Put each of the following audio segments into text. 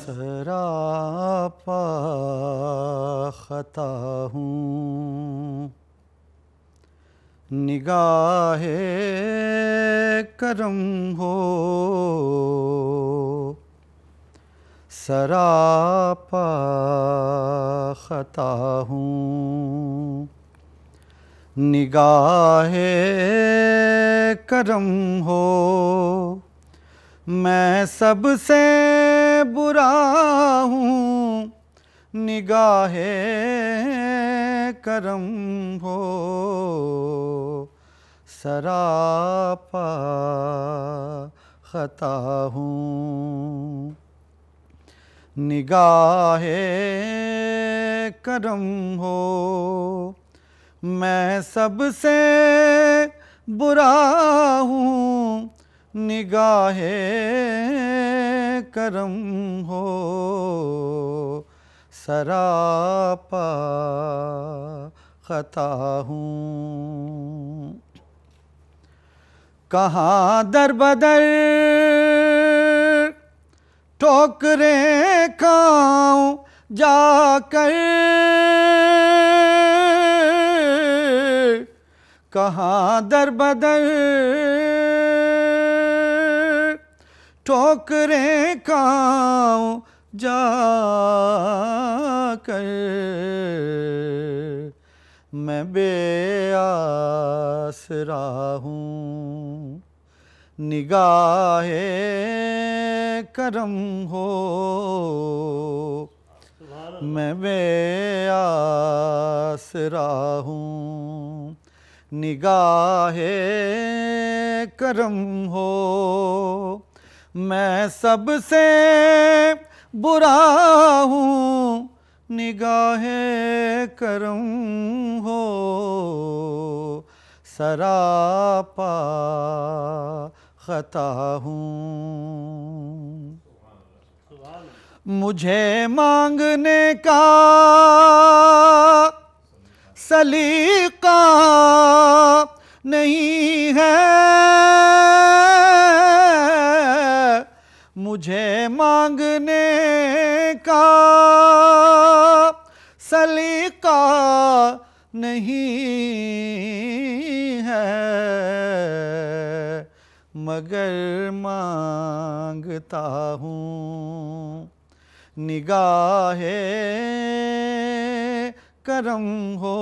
सरापा खता हूँ निगाहे करम हो सरापा खता हूँ निगाहे करम हो मैं सबसे बुरा हूँ निगाहे करम हो सरापा खता हूँ निगाहे करम हो मैं सबसे बुरा हूँ निगाहे करम हो सरापा खता हूँ कहाँ दर बदर ठोकरें खाऊं जाकर कहाँ दर बदर ठोकरें खाऊं जाकर मैं बेआसरा हूँ निगाहे करम हो मैं बेआसरा हूँ निगाहे करम हो मैं सबसे बुरा हूँ निगाहे करम हो सरापा खता हूँ मुझे मांगने का सलीका नहीं है मुझे मांगने का सलीका नहीं है मगर मांगता हूँ निगाहे करम हो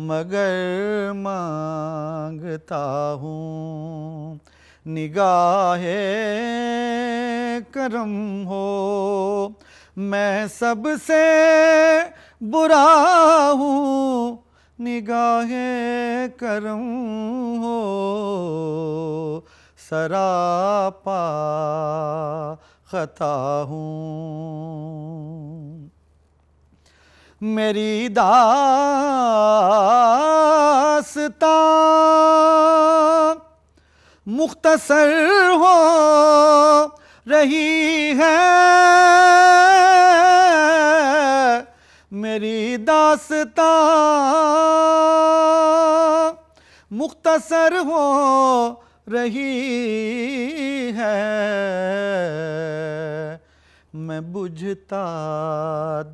मगर मांगता हूँ निगाहे करम हो मैं सबसे बुरा हूँ निगाहे करम हो सरापा खता हूँ मेरी दास्तां मुख्तसर हो रही है मेरी दास्तां मुख्तसर हो रही है मैं बुझता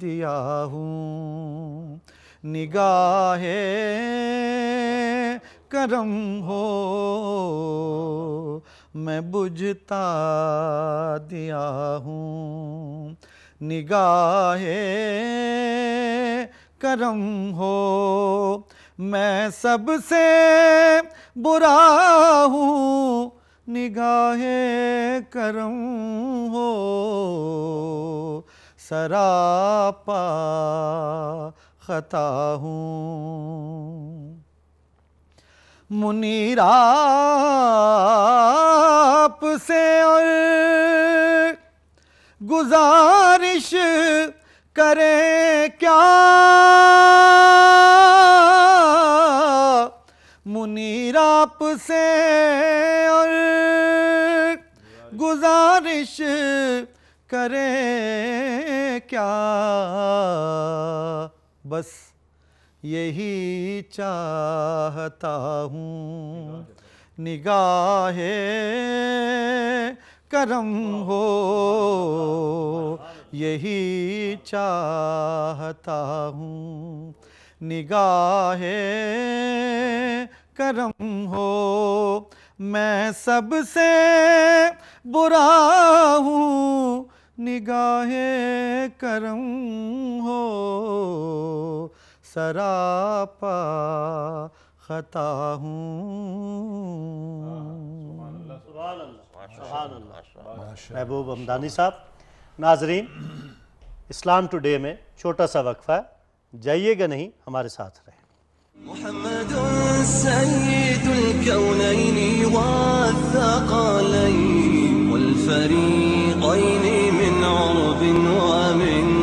दिया हूँ निगाहे करम हो मैं बुझता दिया हूँ निगाहे करम हो मैं सबसे बुरा हूँ निगाहे करम हो सरापा खता हूँ मुनीर आप से और गुजारिश करे क्या मुनीर आप से और गुजारिश करे क्या, बस यही चाहता हूँ। निगाहे करम हो यही चाहता हूँ। निगाहे करम हो, मैं सबसे बुरा हूँ। निगाहे करम हो, सरापा खता हूँ। महबूब हमदानी साहब। नाजरीन, इस्लाम टुडे में छोटा सा वक्फा है, जाइएगा नहीं, हमारे साथ रहें। मुहम्मदुन सय्यिदुल कौनैनि वत्थक़लैनि वल फ़रीक़ैनि मिन उर्बिन व मिन